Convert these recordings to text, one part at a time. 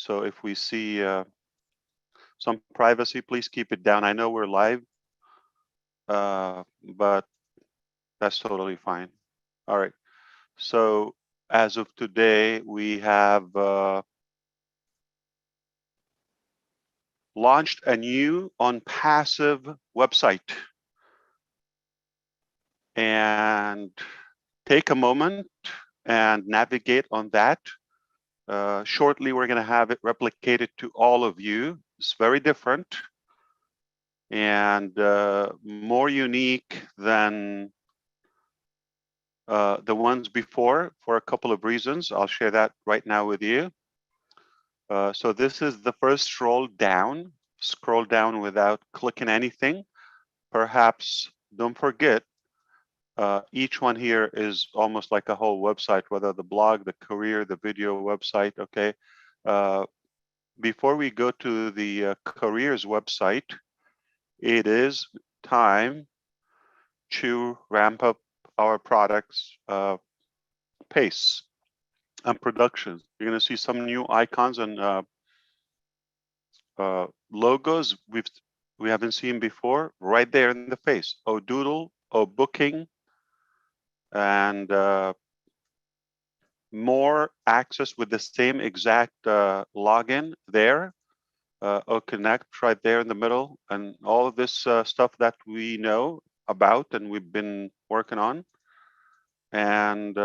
So if we see some privacy, please keep it down. I know we're live, but that's totally fine. All right. So as of today, we have launched a new on-passive website. And take a moment and navigate on that. Shortly, we're going to have it replicated to all of you. It's very different and more unique than the ones before for a couple of reasons. I'll share that right now with you. So this is the first scroll down. Scroll down without clicking anything. Perhaps don't forget, each one here is almost like a whole website, whether the blog, the career, the video website, okay? Before we go to the careers website, it is time to ramp up our products pace and production. You're gonna see some new icons and logos we haven't seen before right there in the face. Oh, Doodle, oh, Booking, and more access with the same exact login there. Connect right there in the middle, and all of this stuff that we know about and we've been working on. And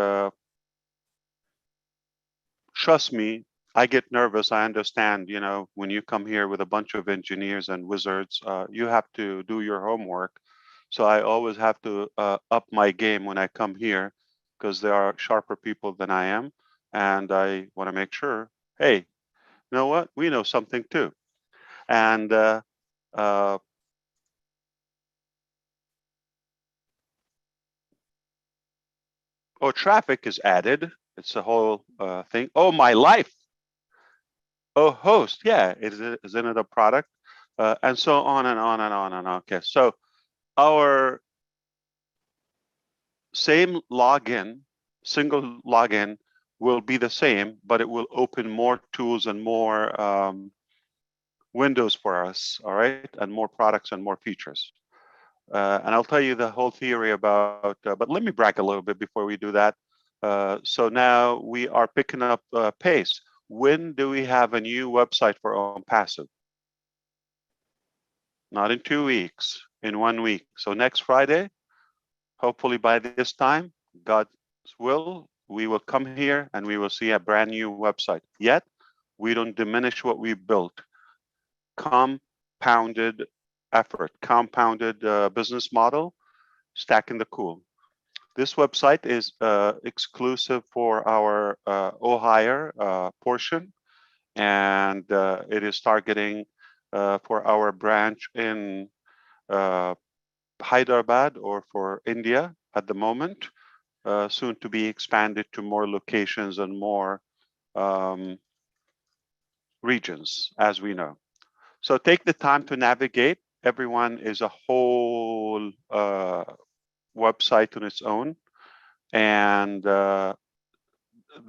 trust me, I get nervous. I understand, you know, when you come here with a bunch of engineers and wizards, you have to do your homework. So I always have to up my game when I come here, because there are sharper people than I am. And I want to make sure, hey, you know what? We know something too. And oh, traffic is added. It's a whole thing. Oh, my life. Oh, host. Yeah, isn't it a product? And so on and on and on and on. Okay, so our same login, single login, will be the same, but it will open more tools and more windows for us, all right, and more products and more features. And I'll tell you the whole theory about, but let me brag a little bit before we do that. So now we are picking up pace. When do we have a new website for OnPassive? Not in 2 weeks, in 1 week. So next Friday, hopefully by this time, God's will, we will come here and we will see a brand new website. Yet, we don't diminish what we built. Compounded effort, compounded business model, stacking the cool. This website is exclusive for our Ohio portion, and it is targeting for our branch in Hyderabad or for India at the moment, soon to be expanded to more locations and more regions, as we know. So take the time to navigate. Everyone is a whole website on its own. And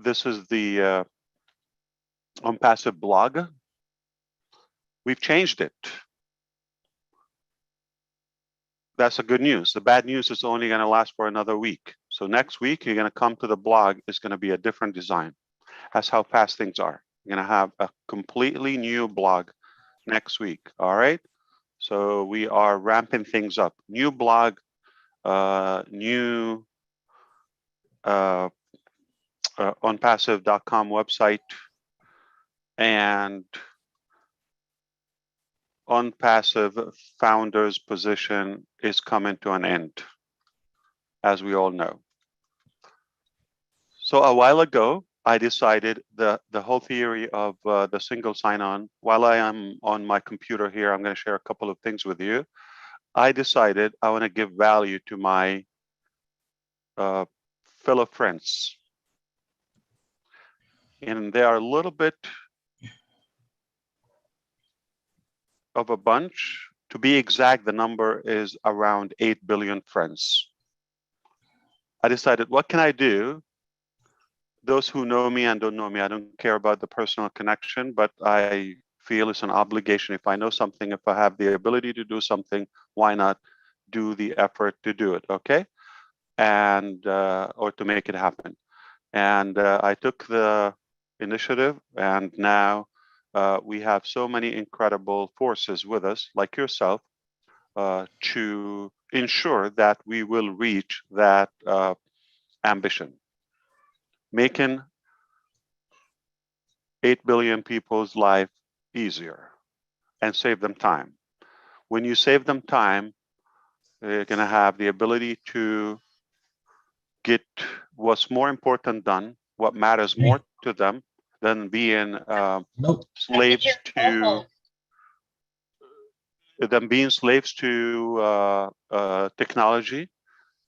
this is the OnPassive blog. We've changed it. That's the good news. The bad news is only going to last for another week. So next week, you're going to come to the blog. It's going to be a different design. That's how fast things are. You're going to have a completely new blog next week. All right. So we are ramping things up. New blog, new onpassive.com website, and OnPassive founder's position is coming to an end, as we all know. So a while ago, I decided the whole theory of the single sign-on. While I am on my computer here, I'm going to share a couple of things with you. I decided I want to give value to my fellow friends. And they are a little bit of a bunch. To be exact, the number is around 8 billion friends. I decided, what can I do those who know me and don't know me, I don't care about the personal connection, but I feel it's an obligation. If I know something, if I have the ability to do something, why not do the effort to do it? Okay, and or to make it happen. And I took the initiative, and now we have so many incredible forces with us, like yourself, to ensure that we will reach that ambition, making 8 billion people's life easier and save them time. When you save them time, they're going to have the ability to get what's more important done, what matters more to them than being slaves to technology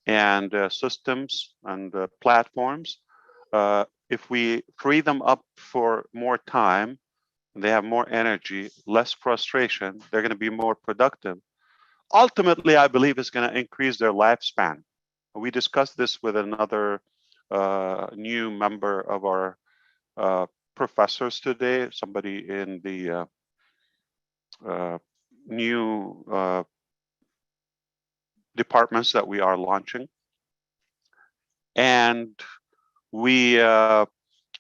and systems and platforms. If we free them up for more time, they have more energy, less frustration, they're going to be more productive. Ultimately, I believe it's going to increase their lifespan. We discussed this with another new member of our professors today, somebody in the new departments that we are launching. And we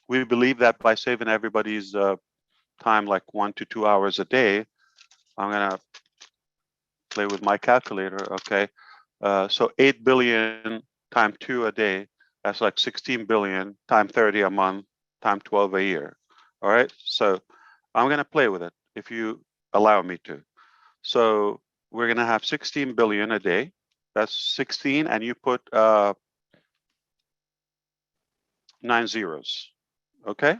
believe that by saving everybody's time, like 1 to 2 hours a day, I'm going to play with my calculator, okay? So 8 billion times 2 a day, that's like 16 billion times 30 a month times 12 a year. All right, so I'm going to play with it if you allow me to. So we're going to have 16 billion a day. That's 16, and you put 9 zeros, okay?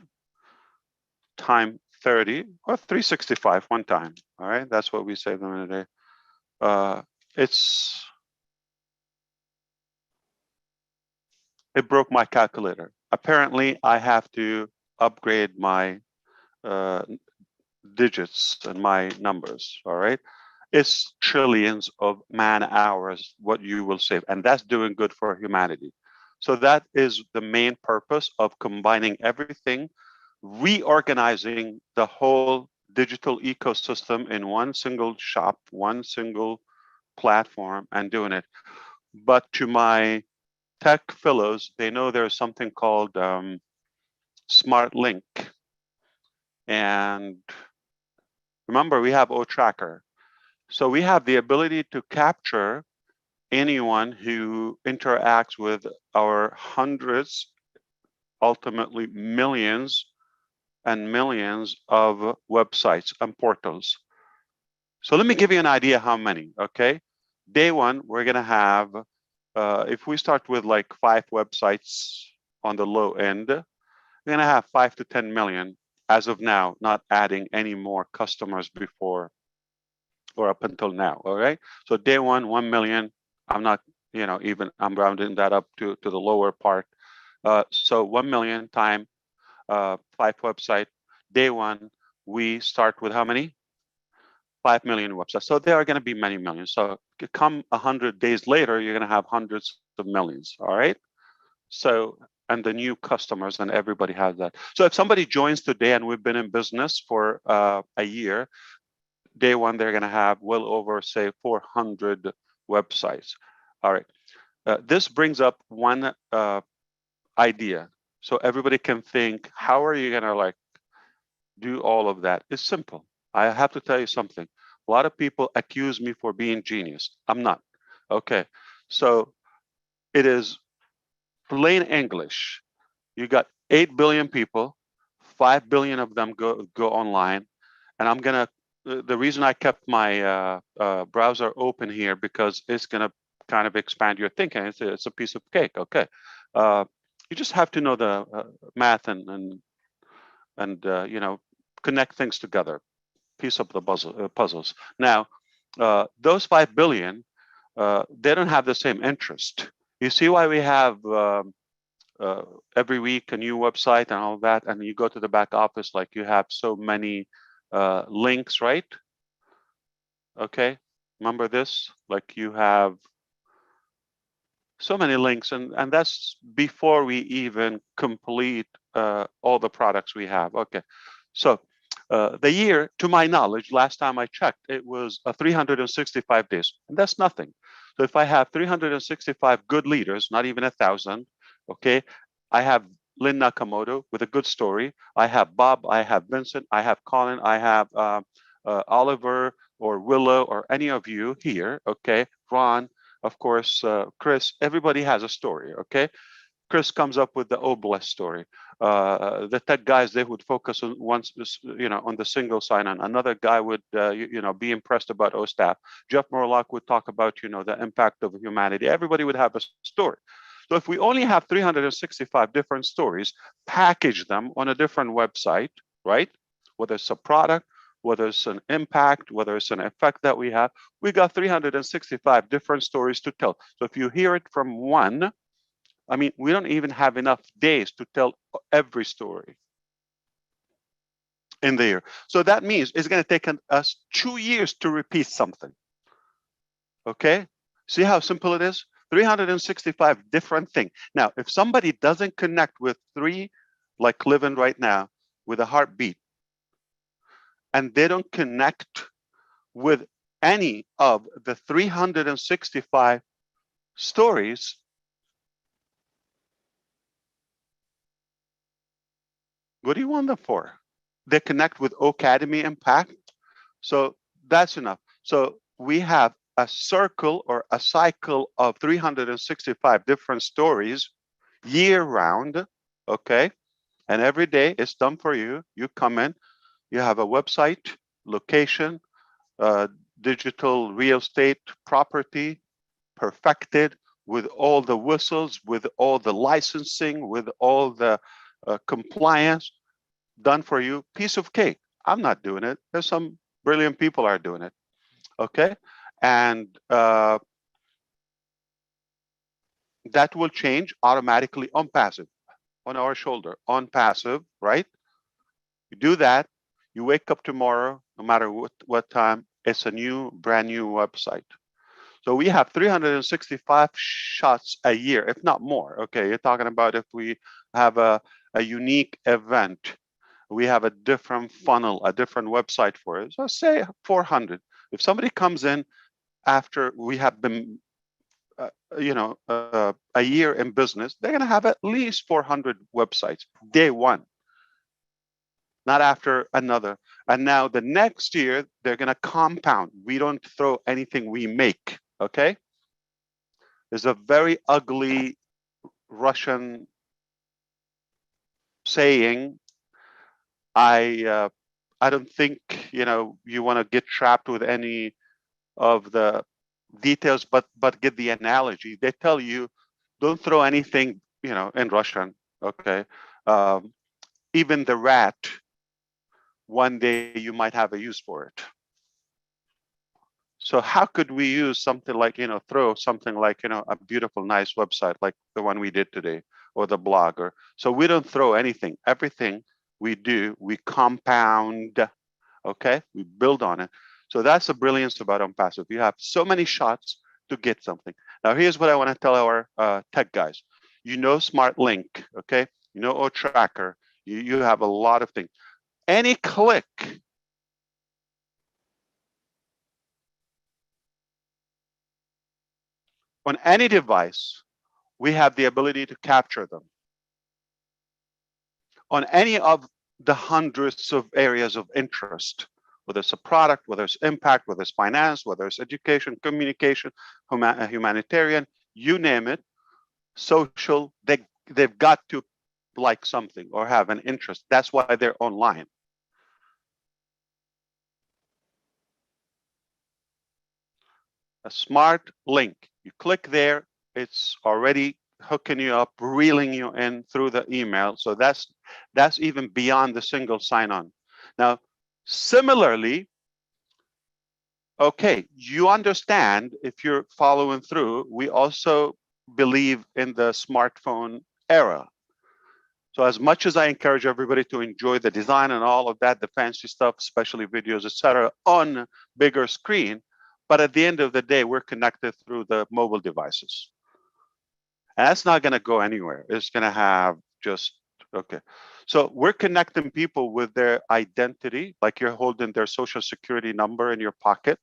Time 30 or 365 one time. All right, that's what we save them in a day. It broke my calculator. Apparently, I have to upgrade my digits and my numbers. All right, it's trillions of man hours what you will save, and that's doing good for humanity. So that is the main purpose of combining everything, reorganizing the whole digital ecosystem in one single shop, one single platform, and doing it. But to my tech fellows, they know there's something called Smart Link. And remember, we have O-Tracker. So we have the ability to capture anyone who interacts with our hundreds, ultimately millions and millions of websites and portals. So let me give you an idea how many, okay? Day one, we're gonna have, if we start with like 5 websites on the low end, we're gonna have 5 to 10 million as of now, not adding any more customers before or up until now, all right? So day one, 1 million, I'm not, even, I'm rounding that up to the lower part. So 1 million time 5 website. Day one, we start with how many? 5 million websites. So there are going to be many millions. So come 100 days later, you're going to have hundreds of millions. All right. So, and the new customers, and everybody has that. So if somebody joins today, and we've been in business for a year, day one, they're going to have well over, say, 400 websites. All right. This brings up one idea. So everybody can think, how are you going to do all of that? It's simple. I have to tell you something. A lot of people accuse me for being genius. I'm not. Okay. So it is plain English. You got 8 billion people, 5 billion of them go online. And I'm going to, the reason I kept my browser open here, because it's going to kind of expand your thinking. It's a piece of cake. Okay. You just have to know the math and connect things together, piece of the puzzles. Now, those 5 billion, they don't have the same interest. You see why we have every week a new website and all that, and you go to the back office, like you have so many links, right? Okay, remember this? Like you have So many links, and that's before we even complete all the products we have. Okay, so the year, to my knowledge, last time I checked, it was 365 days, and that's nothing. So if I have 365 good leaders, not even 1,000, okay, I have Lynn Nakamoto with a good story. I have Bob, I have Vincent, I have Colin, I have Oliver or Willow or any of you here, okay, Ron, of course, Chris, everybody has a story, okay? Chris comes up with the obelisk story. The tech guys, they would focus on once, on the single sign-on. Another guy would, be impressed about OSTAP. Jeff Morlock would talk about, the impact of humanity. Everybody would have a story. So if we only have 365 different stories, package them on a different website, right? Whether it's a product, whether it's an impact, whether it's an effect that we got 365 different stories to tell. So if you hear it from one, I mean, we don't even have enough days to tell every story in the year. So that means it's going to take us 2 years to repeat something. Okay? See how simple it is? 365 different things. Now, if somebody doesn't connect with three, like living right now, with a heartbeat, and they don't connect with any of the 365 stories, what do you want them for? They connect with Academy Impact. So that's enough. So we have a circle or a cycle of 365 different stories year round, okay? And every day it's done for you. You come in, you have a website, location, digital real estate property, perfected with all the whistles, with all the licensing, with all the compliance done for you, piece of cake. I'm not doing it. There's some brilliant people are doing it. Okay, and that will change automatically on passive, on our shoulder, on passive, right? You do that, you wake up tomorrow, no matter what time, it's a brand new website. So we have 365 shots a year, if not more. Okay, you're talking about if we have a unique event, we have a different funnel, a different website for it. So say 400. If somebody comes in after we have been, a year in business, they're going to have at least 400 websites day one, not after another. And now the next year, they're going to compound. We don't throw anything we make, okay? There's a very ugly Russian saying, I don't think, you want to get trapped with any of the details, but get the analogy. They tell you, don't throw anything, in Russian, okay? Even the rat, one day you might have a use for it. So how could we use something like, throw something like, a beautiful, nice website like the one we did today, or the blogger. So we don't throw anything. Everything we do, we compound, okay? We build on it. So that's the brilliance about OnPassive. You have so many shots to get something. Now, here's what I want to tell our tech guys. Smart Link, okay? OTracker. You have a lot of things. Any click on any device, we have the ability to capture them. On any of the hundreds of areas of interest, whether it's a product, whether it's impact, whether it's finance, whether it's education, communication, humanitarian, you name it, social, they've got to like something or have an interest. That's why they're online. A smart link. You click there, it's already hooking you up, reeling you in through the email. So that's even beyond the single sign-on. Now, similarly, okay, you understand if you're following through, we also believe in the smartphone era. So as much as I encourage everybody to enjoy the design and all of that, the fancy stuff, especially videos, etc., on bigger screen, but at the end of the day, we're connected through the mobile devices. And that's not going to go anywhere. It's going to have just, okay. So we're connecting people with their identity, like you're holding their social security number in your pocket.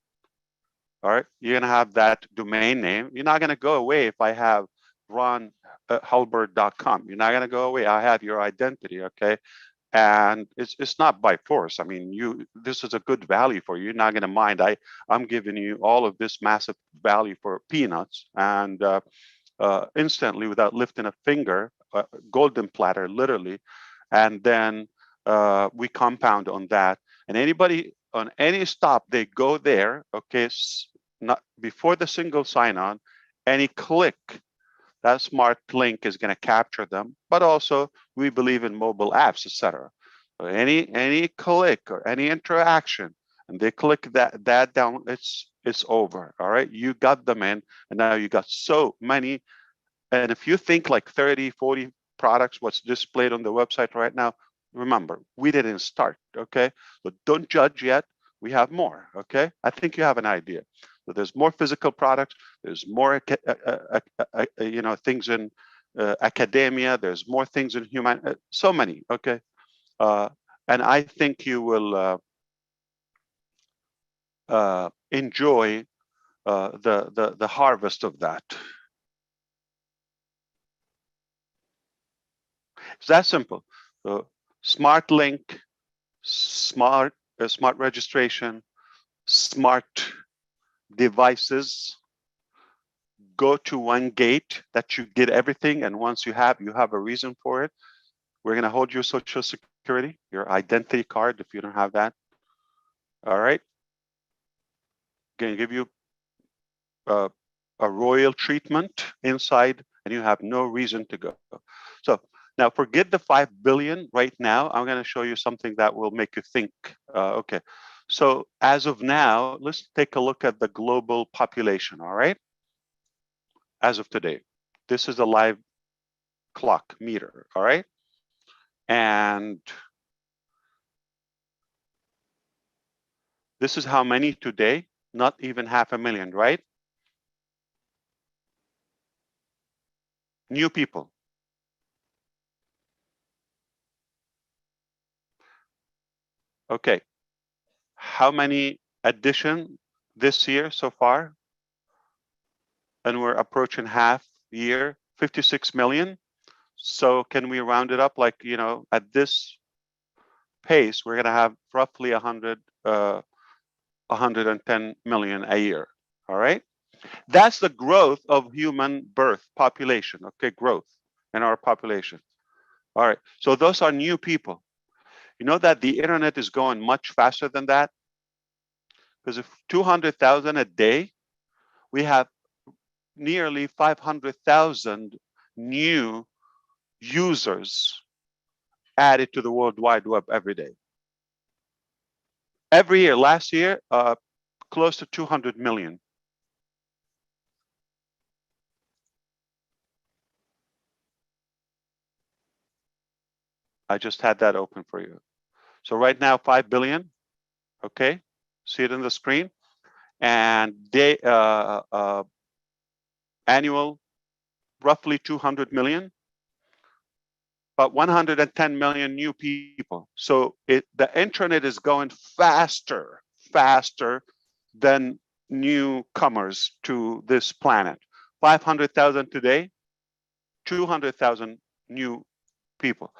All right. You're going to have that domain name. You're not going to go away if I have ronhalbert.com. You're not going to go away. I have your identity. Okay. And it's not by force. I mean, this is a good value for you. You're not going to mind. I'm giving you all of this massive value for peanuts, and instantly, without lifting a finger, golden platter, literally. And then we compound on that. And anybody on any stop, they go there. Okay, not before the single sign-on, any click, that smart link is going to capture them. But also, we believe in mobile apps, etc. So any click or any interaction, and they click that down, it's over. All right, you got them in, and now you got so many. And if you think like 30, 40 products, what's displayed on the website right now, remember, we didn't start, okay? So don't judge yet. We have more, okay? I think you have an idea. So there's more physical products. There's more, things in academia. There's more things in human, so many, okay? And I think you will enjoy the harvest of that. It's that simple. So smart link, smart registration, smart devices. Go to one gate that you get everything, and once you have a reason for it. We're going to hold your social security, your identity card if you don't have that. All right. Going to give you a royal treatment inside, and you have no reason to go. So now forget the 5 billion right now. I'm going to show you something that will make you think. Okay. So as of now, let's take a look at the global population. All right. As of today, this is a live clock meter. All right. And this is how many today, not even 500,000, right? New people. Okay. How many addition this year so far? And we're approaching half year, 56 million. So can we round it up, like, at this pace, we're going to have roughly 110 million a year. All right. That's the growth of human birth population. Okay. Growth in our population. All right. So those are new people. You know that the internet is going much faster than that? Because if 200,000 a day, we have nearly 500,000 new users added to the World Wide Web every day. Every year, last year, close to 200 million. I just had that open for you. So right now, 5 billion, okay? See it on the screen. And they, annual, roughly 200 million, but 110 million new people. So the internet is going faster than newcomers to this planet. 500,000 today, 200,000 new people.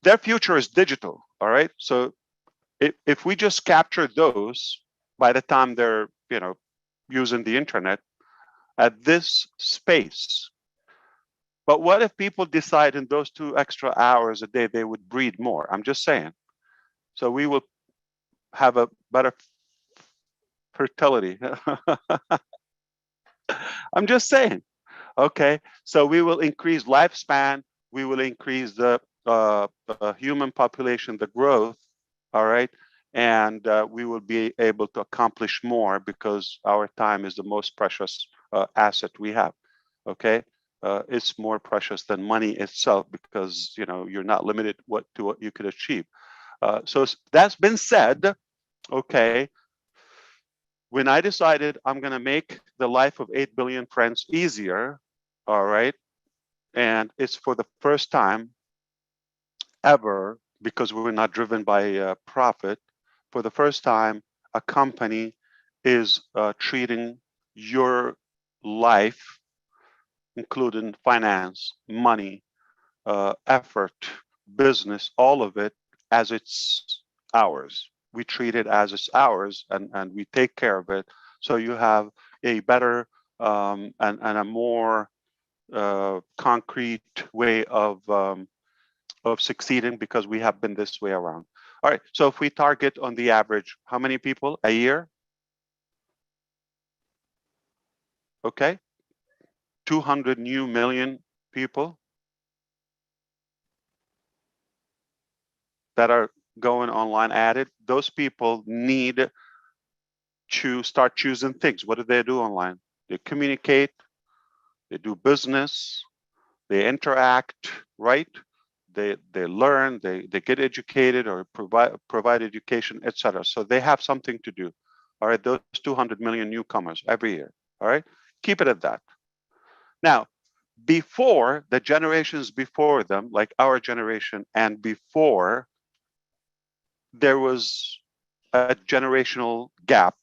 Their future is digital, all right? So if we just capture those by the time they're, using the internet at this space. But what if people decide in those 2 extra hours a day they would breed more? I'm just saying. So we will have a better fertility. I'm just saying. Okay, so we will increase lifespan. We will increase the human population, the growth. All right, and we will be able to accomplish more because our time is the most precious asset we have. Okay, it's more precious than money itself because you're not limited to what you could achieve. So that's been said. Okay, when I decided I'm going to make the life of 8 billion friends easier, all right, And it's for the first time ever, because we're not driven by profit, for the first time, a company is treating your life, including finance, money, effort, business, all of it, as it's ours. We treat it as it's ours, and we take care of it. So you have a better and a more concrete way of succeeding, because we have been this way around. All right, so if we target on the average, how many people a year? Okay, 200 new million people that are going online added. Those people need to start choosing things. What do they do online? They communicate, they do business, they interact, right? They learn, they get educated or provide education, etc. So they have something to do. All right, those 200 million newcomers every year. All right, keep it at that. Now, before the generations before them, like our generation and before, there was a generational gap,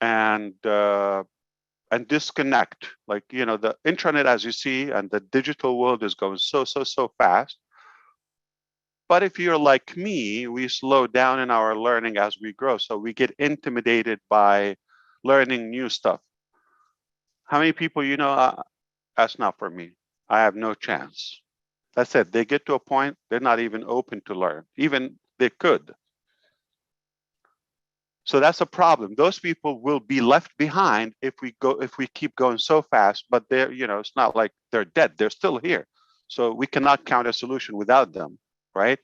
and disconnect. Like, the internet, as you see, and the digital world is going so fast. But if you're like me, we slow down in our learning as we grow. So we get intimidated by learning new stuff. How many people, that's not for me. I have no chance. That's it. They get to a point, they're not even open to learn. Even they could. So that's a problem. Those people will be left behind if we keep going so fast. But they're, it's not like they're dead. They're still here. So we cannot count a solution without them, right?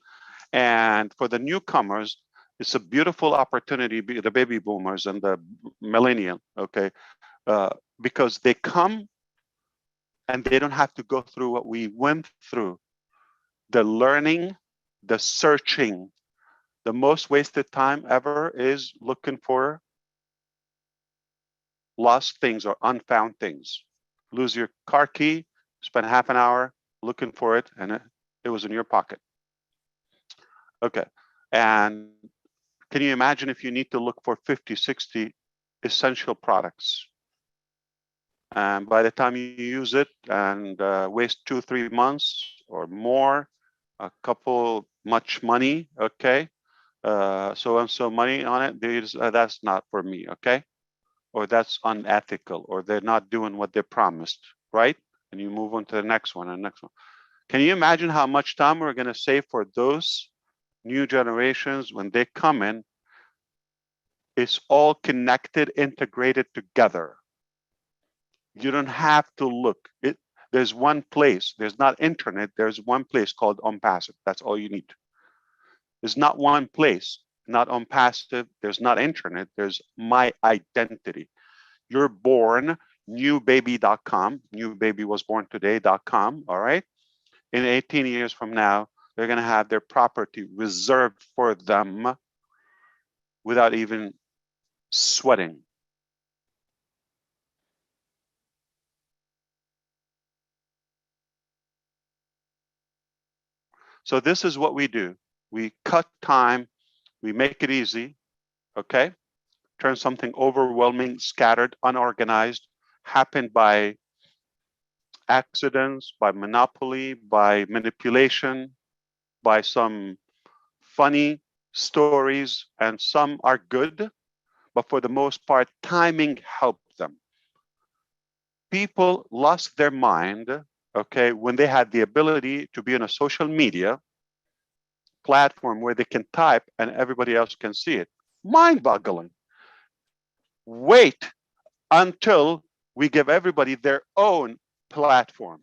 And for the newcomers, it's a beautiful opportunity, the baby boomers and the millennial, okay, because they come and they don't have to go through what we went through. The learning, the searching. The most wasted time ever is looking for lost things or unfound things. Lose your car key, spend half an hour looking for it, and it was in your pocket. Okay. And can you imagine if you need to look for 50, 60 essential products? And by the time you use it and waste 2-3 months or more, a couple much money, okay? So and so money on it, that's not for me, okay? Or that's unethical, or they're not doing what they promised, right? And you move on to the next one and next one. Can you imagine how much time we're going to save for those new generations when they come in? It's all connected, integrated together. You don't have to look. There's one place. There's not internet. There's one place called OnPassive. That's all you need. There's not one place, not OnPassive. There's not internet. There's my identity. You're born, newbaby.com. New baby was born today.com. All right. In 18 years from now, they're going to have their property reserved for them without even sweating. So this is what we do. We cut time, we make it easy, okay? Turn something overwhelming, scattered, unorganized, happened by accidents, by monopoly, by manipulation, by some funny stories, and some are good, but for the most part, timing helped them. People lost their mind, okay, when they had the ability to be on a social media platform where they can type and everybody else can see it. Mind-boggling. Wait until we give everybody their own platform.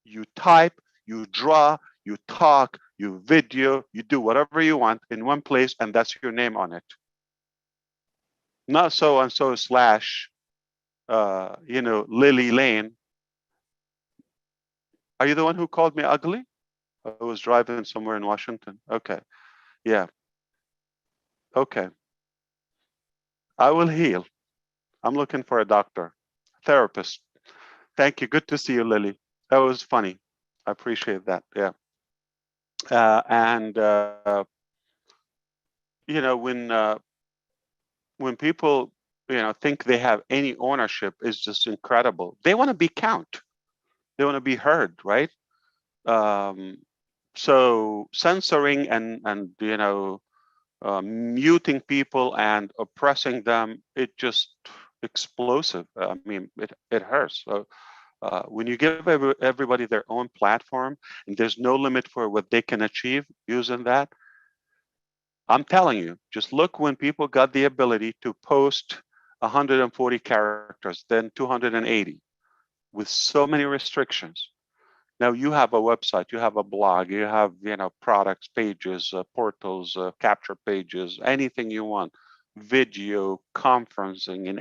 You type, you draw, you talk, you video, you do whatever you want in one place, and that's your name on it. Not so and so slash, Lily Lane. Are you the one who called me ugly? I was driving somewhere in Washington. Okay. Yeah. Okay. I will heal. I'm looking for a doctor, therapist. Thank you. Good to see you, Lily. That was funny. I appreciate that. Yeah. And you know, when people think they have any ownership is just incredible. They want to be count. They want to be heard, right? Um, so censoring and muting people and oppressing them, it just explosive. I mean, it hurts. So when you give everybody their own platform and there's no limit for what they can achieve using that, I'm telling you, just look when people got the ability to post 140 characters, then 280 with so many restrictions. Now you have a website, you have a blog, you have products, pages, portals, capture pages, anything you want, video, conferencing, and